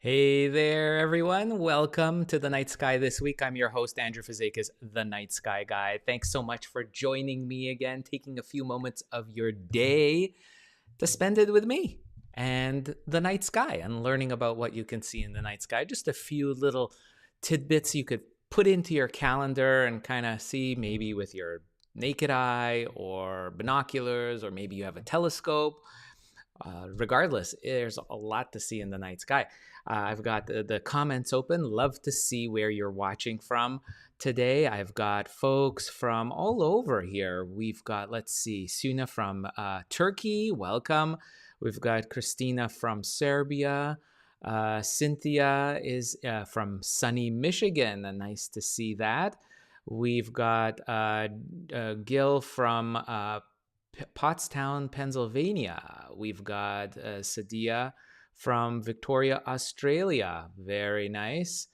Hey there, everyone. Welcome to The Night Sky this week. I'm your host, Andrew Fazekas, The Night Sky Guy. Thanks so much for joining me again, taking a few moments of your day to spend it with me and the night sky and learning about what you can see in the night sky. Just a few little tidbits you could put into your calendar and kind of see maybe with your naked eye or binoculars, or maybe you have a telescope. Regardless, there's a lot to see in the night sky. I've got the comments open. Love to see where you're watching from today. I've got folks from all over here. We've got, let's see, Suna from Turkey. Welcome. We've got Christina from Serbia. Cynthia is from sunny Michigan. Nice to see that. We've got Gil from Pottstown, Pennsylvania. We've got Sadia from Victoria, Australia. Very nice.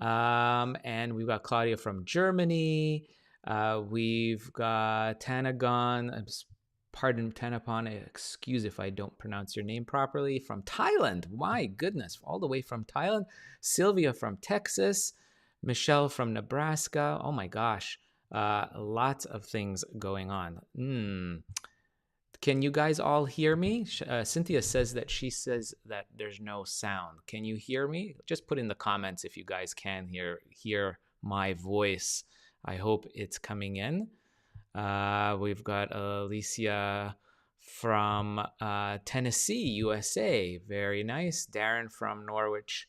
And we've got Claudia from Germany. We've got Tanagon, pardon Tanapon, excuse if I don't pronounce your name properly, from Thailand. My goodness, all the way from Thailand. Sylvia from Texas. Michelle from Nebraska. Oh my gosh. Lots of things going on. Can you guys all hear me? Cynthia says that she says that there's no sound. Can you hear me? Just put in the comments if you guys can hear my voice. I hope it's coming in. We've got Alicia from Tennessee, USA. Very nice. Darren from Norwich,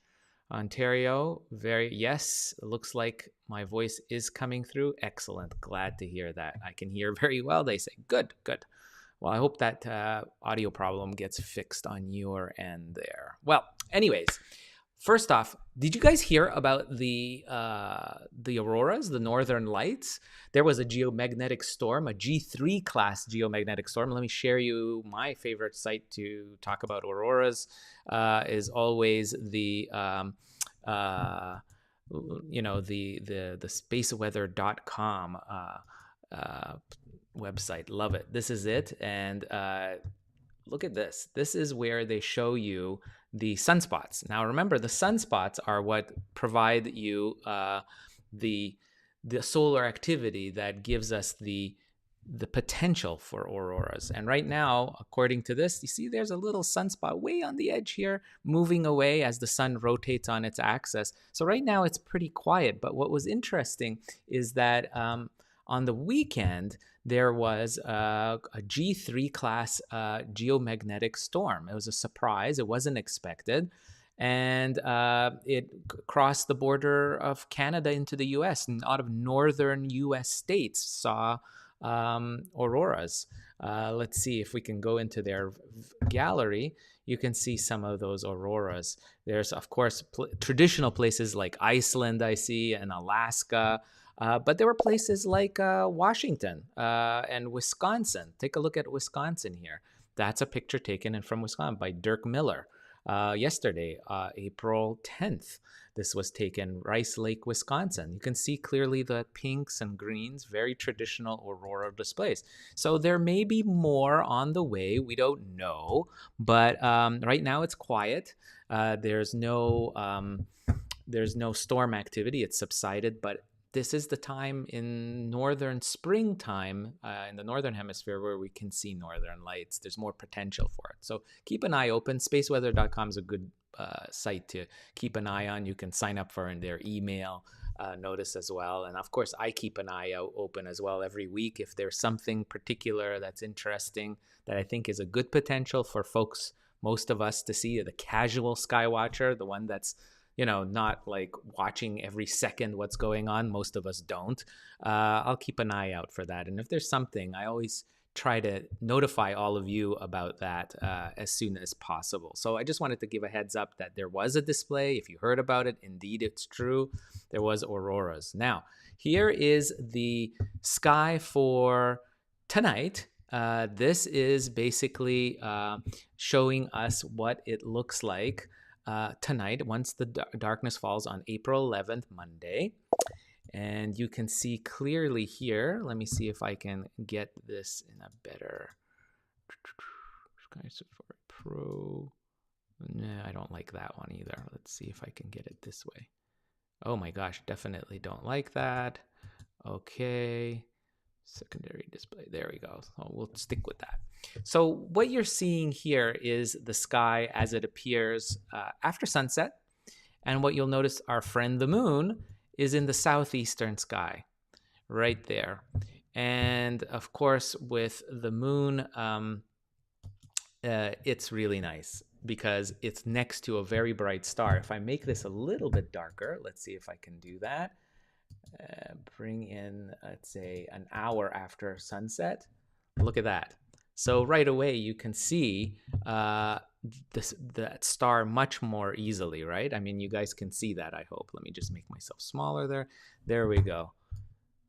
Ontario. Yes, it looks like my voice is coming through. Excellent. Glad to hear that. I can hear very well, they say. Good. Well, I hope that audio problem gets fixed on your end there. Well, anyways, first off, did you guys hear about the auroras, the northern lights? There was a geomagnetic storm, a G3 class geomagnetic storm. Let me share you my favorite site to talk about auroras. Is always the spaceweather.com website. Love it. This is it. And look at this. This is where they show you the sunspots. Now, remember, the sunspots are what provide you the solar activity that gives us the potential for auroras. And right now, according to this, you see there's a little sunspot way on the edge here, moving away as the sun rotates on its axis. So right now it's pretty quiet. But what was interesting is that on the weekend, there was a G3 class geomagnetic storm. It was a surprise. It wasn't expected. and it crossed the border of Canada into the U.S. and a lot of northern U.S. states saw auroras. Let's see if we can go into their gallery. You can see some of those auroras. There's, of course, traditional places like Iceland, I see, and Alaska. But there were places like Washington and Wisconsin. Take a look at Wisconsin here. That's a picture taken from Wisconsin by Dirk Miller yesterday, April 10th. This was taken Rice Lake, Wisconsin. You can see clearly the pinks and greens, very traditional aurora displays. So there may be more on the way. We don't know, but right now it's quiet. There's no storm activity. It's subsided, but this is the time in northern springtime in the northern hemisphere where we can see northern lights. There's more potential for it. So keep an eye open. Spaceweather.com is a good site to keep an eye on. You can sign up for their email notice as well. And of course, I keep an eye out open as well every week. If there's something particular that's interesting that I think is a good potential for folks, most of us to see, the casual sky watcher, the one that's not like watching every second what's going on. Most of us don't. I'll keep an eye out for that. And if there's something, I always try to notify all of you about that as soon as possible. So I just wanted to give a heads up that there was a display. If you heard about it, indeed it's true. There was auroras. Now, here is the sky for tonight. This is basically showing us what it looks like tonight once the darkness falls on April 11th, Monday. And you can see clearly here. Let me see if I can get this in a better Pro. Nah, I don't like that one either. Let's see if I can get it this way. Oh my gosh, definitely don't like that. Okay. Secondary display. There we go. So we'll stick with that. So what you're seeing here is the sky as it appears after sunset. And what you'll notice, our friend the moon is in the southeastern sky, right there. And of course, with the moon, it's really nice because it's next to a very bright star. If I make this a little bit darker, let's see if I can do that. Bring in, let's say, an hour after sunset. Look at that. So right away, you can see that star much more easily, right? I mean, you guys can see that, I hope. Let me just make myself smaller there. There we go.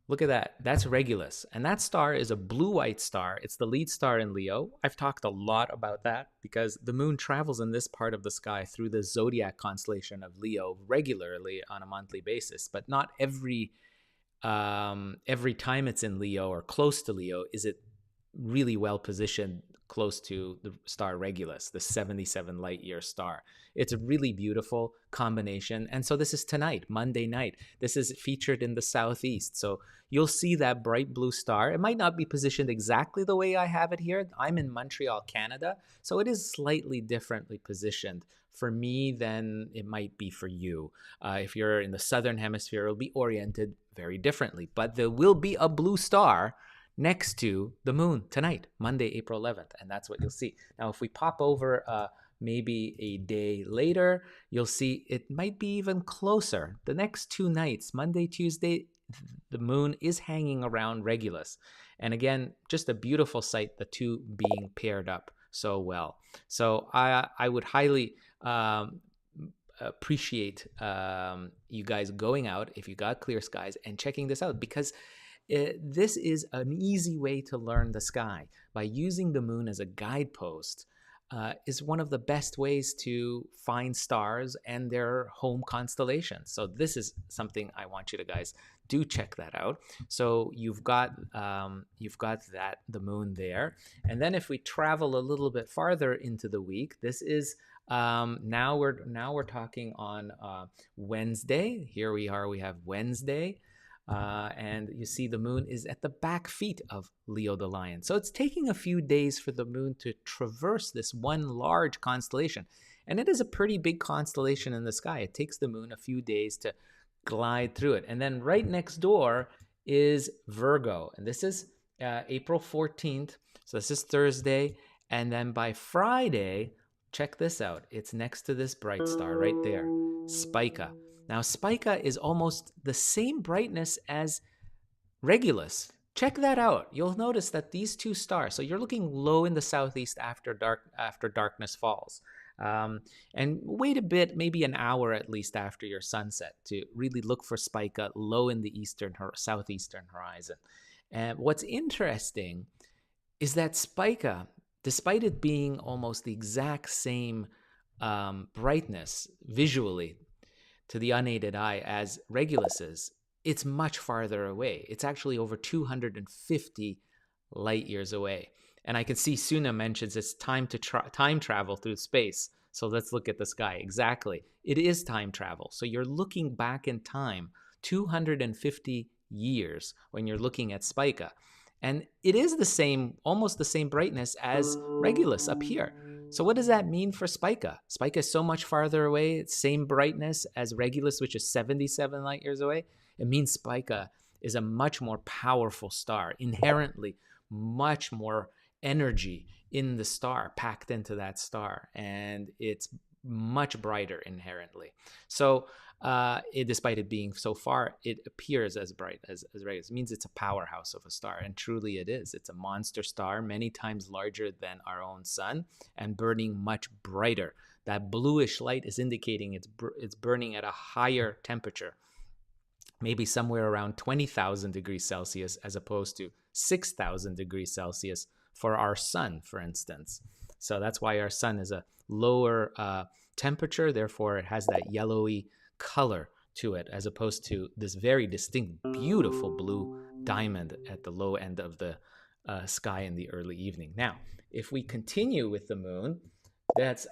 Look at that. That's Regulus. And that star is a blue-white star. It's the lead star in Leo. I've talked a lot about that because the moon travels in this part of the sky through the zodiac constellation of Leo regularly on a monthly basis. But not every time it's in Leo or close to Leo is it really well positioned close to the star Regulus, the 77 light year star. It's a really beautiful combination. And so this is tonight, Monday night. This is featured in the southeast. So you'll see that bright blue star. It might not be positioned exactly the way I have it here. I'm in Montreal, Canada. So it is slightly differently positioned for me than it might be for you. If you're in the southern hemisphere, it'll be oriented very differently. But there will be a blue star next to the moon tonight, Monday, April 11th. And that's what you'll see. Now, if we pop over maybe a day later, you'll see it might be even closer. The next 2 nights, Monday, Tuesday, the moon is hanging around Regulus. And again, just a beautiful sight, the two being paired up so well. So I would highly appreciate you guys going out, if you got clear skies, and checking this out, because this is an easy way to learn the sky. By using the moon as a guidepost is one of the best ways to find stars and their home constellations. So this is something I want you to guys do check that out. So you've got that, the moon there. And then if we travel a little bit farther into the week, this is now we're talking on Wednesday. Here we are, we have Wednesday. And you see the moon is at the back feet of Leo the Lion. So it's taking a few days for the moon to traverse this one large constellation. And it is a pretty big constellation in the sky. It takes the moon a few days to glide through it. And then right next door is Virgo. And this is April 14th. So this is Thursday. And then by Friday, check this out. It's next to this bright star right there, Spica. Now, Spica is almost the same brightness as Regulus. Check that out. You'll notice that these two stars. So you're looking low in the southeast after darkness falls, and wait a bit, maybe an hour at least after your sunset, to really look for Spica low in the southeastern horizon. And what's interesting is that Spica, despite it being almost the exact same brightness visually to the unaided eye as Regulus is, it's much farther away. It's actually over 250 light years away. And I can see Suna mentions it's time to time travel through space. So let's look at the sky. Exactly. It is time travel. So you're looking back in time 250 years when you're looking at Spica. And it is the same, almost the same brightness as Regulus up here. So what does that mean for Spica? Spica is so much farther away. It's same brightness as Regulus, which is 77 light years away. It means Spica is a much more powerful star, inherently much more energy in the star, packed into that star, and it's much brighter inherently. So despite it being so far, it appears as bright as Regulus. It means it's a powerhouse of a star, and truly it is. It's a monster star, many times larger than our own sun, and burning much brighter. That bluish light is indicating it's burning at a higher temperature, maybe somewhere around 20,000 degrees Celsius as opposed to 6,000 degrees Celsius for our sun, for instance. So that's why our sun is a lower temperature, therefore it has that yellowy color to it, as opposed to this very distinct, beautiful blue diamond at the low end of the sky in the early evening. Now, if we continue with the moon, that's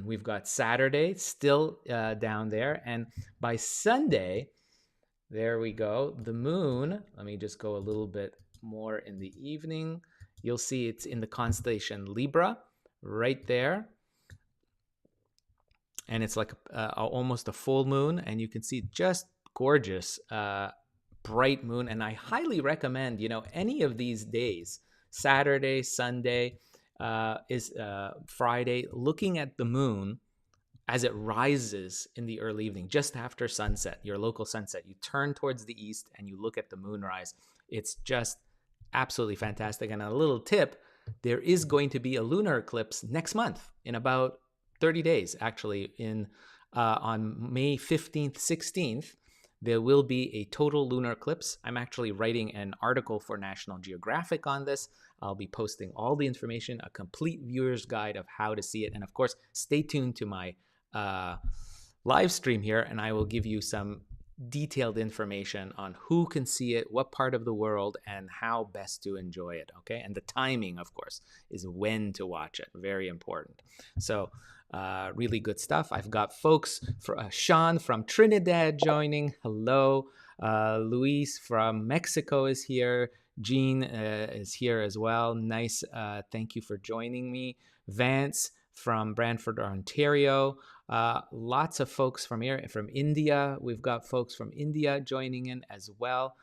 we've got Saturday still down there, and by Sunday, there we go, the moon, let me just go a little bit more in the evening. You'll see it's in the constellation Libra right there. And it's like almost a full moon, and you can see just gorgeous, bright moon. And I highly recommend, any of these days, Saturday, Sunday, is Friday, looking at the moon as it rises in the early evening, just after sunset, your local sunset. You turn towards the east and you look at the moonrise. It's just absolutely fantastic. And a little tip, there is going to be a lunar eclipse next month in about 30 days, actually, on May 15th, 16th, there will be a total lunar eclipse. I'm actually writing an article for National Geographic on this. I'll be posting all the information, a complete viewer's guide of how to see it. And of course, stay tuned to my live stream here, and I will give you some detailed information on who can see it, what part of the world, and how best to enjoy it, okay? And the timing, of course, is when to watch it. Very important. So really good stuff. I've got folks, Sean from Trinidad joining. Hello. Luis from Mexico is here. Jean is here as well. Nice. Thank you for joining me. Vance from Brantford, Ontario. Lots of folks from here, from India. We've got folks from India joining in as well.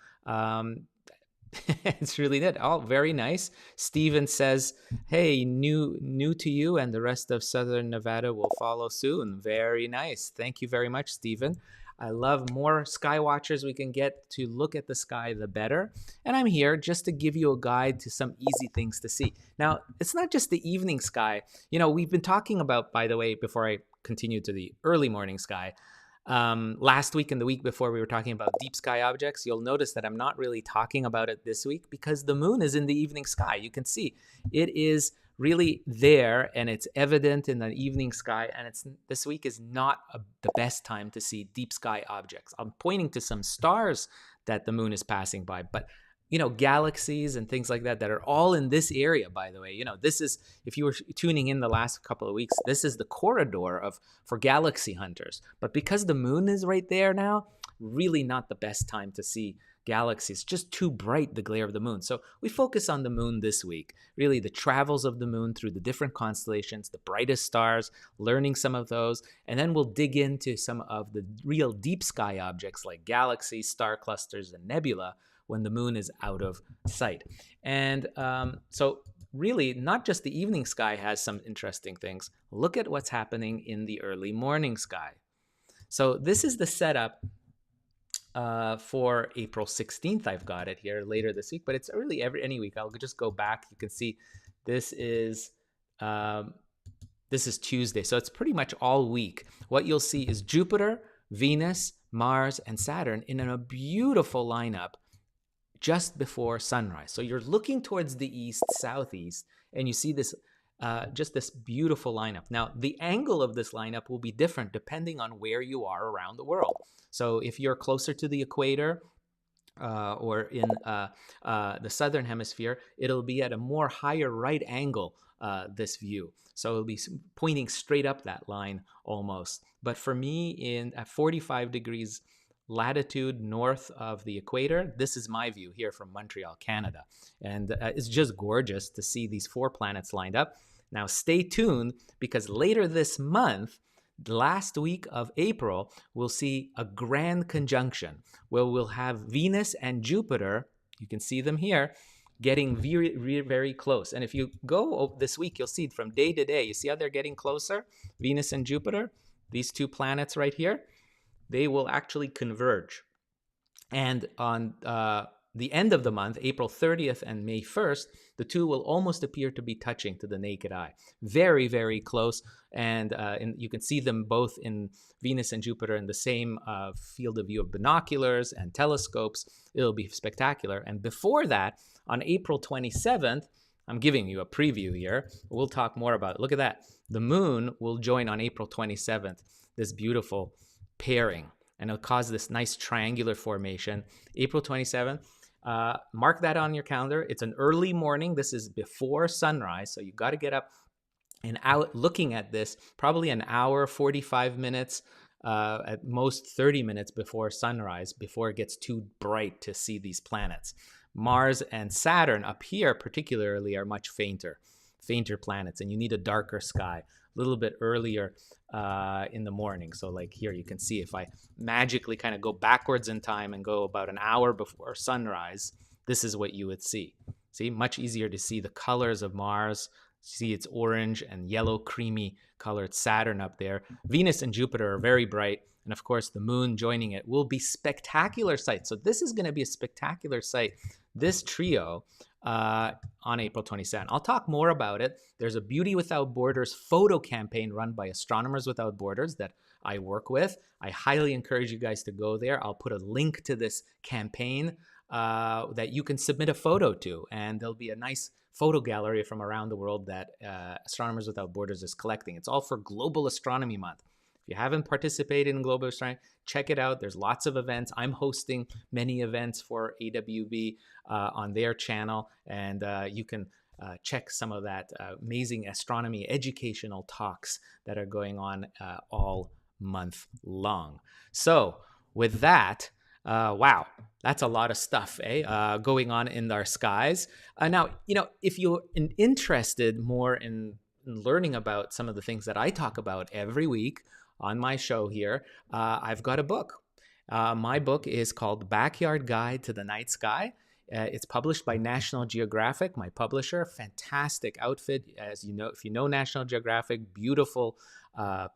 It's really neat. Oh, very nice. Steven says, hey, new to you, and the rest of Southern Nevada will follow soon. Very nice. Thank you very much, Steven. I love more sky watchers we can get to look at the sky, the better. And I'm here just to give you a guide to some easy things to see. Now, it's not just the evening sky. We've been talking about, by the way, before I continue to the early morning sky, last week and the week before, we were talking about deep sky objects. You'll notice that I'm not really talking about it this week because the moon is in the evening sky. You can see it is really there, and it's evident in the evening sky, and this week is not the best time to see deep sky objects. I'm pointing to some stars that the moon is passing by, but galaxies and things like that are all in this area, by the way. This is, if you were tuning in the last couple of weeks, this is the corridor for galaxy hunters. But because the moon is right there now, really not the best time to see galaxies. Just too bright, the glare of the moon. So we focus on the moon this week, really the travels of the moon through the different constellations, the brightest stars, learning some of those, and then we'll dig into some of the real deep sky objects like galaxies, star clusters, and nebula when the moon is out of sight. And so really, not just the evening sky has some interesting things. Look at what's happening in the early morning sky. So this is the setup for April 16th. I've got it here later this week, but it's really any week. I'll just go back. You can see this is um, Tuesday, so it's pretty much all week. What you'll see is Jupiter, Venus, Mars, and Saturn in a beautiful lineup just before sunrise. So you're looking towards the east, southeast, and you see this just this beautiful lineup. Now, the angle of this lineup will be different depending on where you are around the world. So if you're closer to the equator, or in the southern hemisphere, it'll be at a more higher right angle, this view. So it'll be pointing straight up that line almost. But for me, at 45 degrees latitude north of the equator, this is my view here from Montreal, Canada. And it's just gorgeous to see these 4 planets lined up. Now stay tuned, because later this month, last week of April, we'll see a grand conjunction where we'll have Venus and Jupiter, you can see them here, getting very, very close. And if you go this week, you'll see from day to day, you see how they're getting closer? Venus and Jupiter, these 2 planets right here, they will actually converge. And on the end of the month, April 30th and May 1st, the 2 will almost appear to be touching to the naked eye. Very, very close. And you can see them both in Venus and Jupiter in the same field of view of binoculars and telescopes. It'll be spectacular. And before that, on April 27th, I'm giving you a preview here. We'll talk more about it. Look at that. The moon will join on April 27th, this beautiful pairing. And it'll cause this nice triangular formation. April 27th. Mark that on your calendar. It's an early morning. This is before sunrise, so you got to get up and out looking at this probably an hour, 45 minutes, at most 30 minutes before sunrise, before it gets too bright to see these planets. Mars and Saturn up here particularly are much fainter planets, and you need a darker sky a little bit earlier in the morning. So like here, you can see if I magically kind of go backwards in time and go about an hour before sunrise, this is what you would see. See, much easier to see the colors of Mars. See, it's orange and yellow, creamy colored Saturn up there. Venus and Jupiter are very bright. And of course, the moon joining it will be spectacular sight. So this is going to be a spectacular sight, this trio, on April 27th. I'll talk more about it. There's a Beauty Without Borders photo campaign run by Astronomers Without Borders that I work with. I highly encourage you guys to go there. I'll put a link to this campaign that you can submit a photo to, and there'll be a nice photo gallery from around the world that Astronomers Without Borders is collecting. It's all for Global Astronomy Month. If you haven't participated in Global Astronomy, check it out. There's lots of events. I'm hosting many events for AWB on their channel, and you can check some of that amazing astronomy educational talks that are going on all month long. So with that, wow, that's a lot of stuff, going on in our skies. Now, if you're interested more in learning about some of the things that I talk about every week on my show here, I've got a book. My book is called Backyard Guide to the Night Sky. It's published by National Geographic, my publisher. Fantastic outfit. As you know, if you know National Geographic, beautiful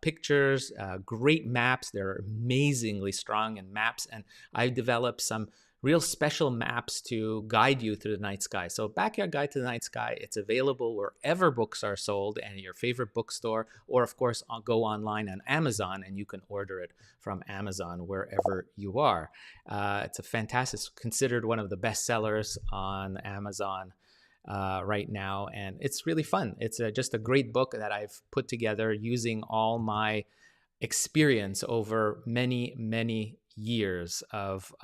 pictures, great maps. They're amazingly strong in maps. And I've developed some real special maps to guide you through the night sky. So Backyard Guide to the Night Sky, it's available wherever books are sold and your favorite bookstore, or of course, I'll go online on Amazon and you can order it from Amazon wherever you are. It's a fantastic, considered one of the best sellers on Amazon right now. And it's really fun. It's just a great book that I've put together using all my experience over many, many years of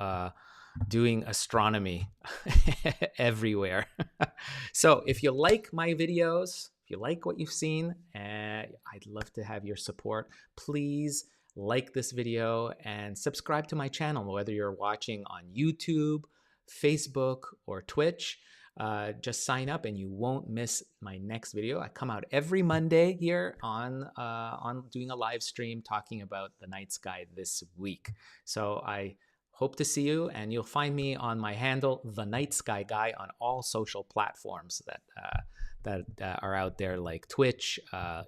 doing astronomy everywhere. So if you like my videos, if you like what you've seen, I'd love to have your support. Please like this video and subscribe to my channel, whether you're watching on YouTube, Facebook, or Twitch. Just sign up and you won't miss my next video. I come out every Monday here on doing a live stream talking about the night sky this week. So I hope to see you, and you'll find me on my handle, The Night Sky Guy, on all social platforms that that are out there, like Twitch,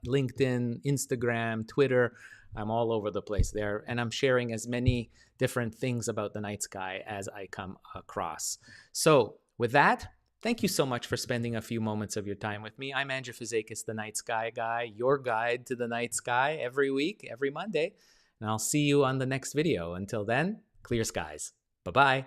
LinkedIn, Instagram, Twitter. I'm all over the place there, and I'm sharing as many different things about the night sky as I come across. So with that, thank you so much for spending a few moments of your time with me. I'm Andrew Fazekas, the Night Sky Guy, your guide to the night sky every week, every Monday. And I'll see you on the next video. Until then, clear skies. Bye-bye.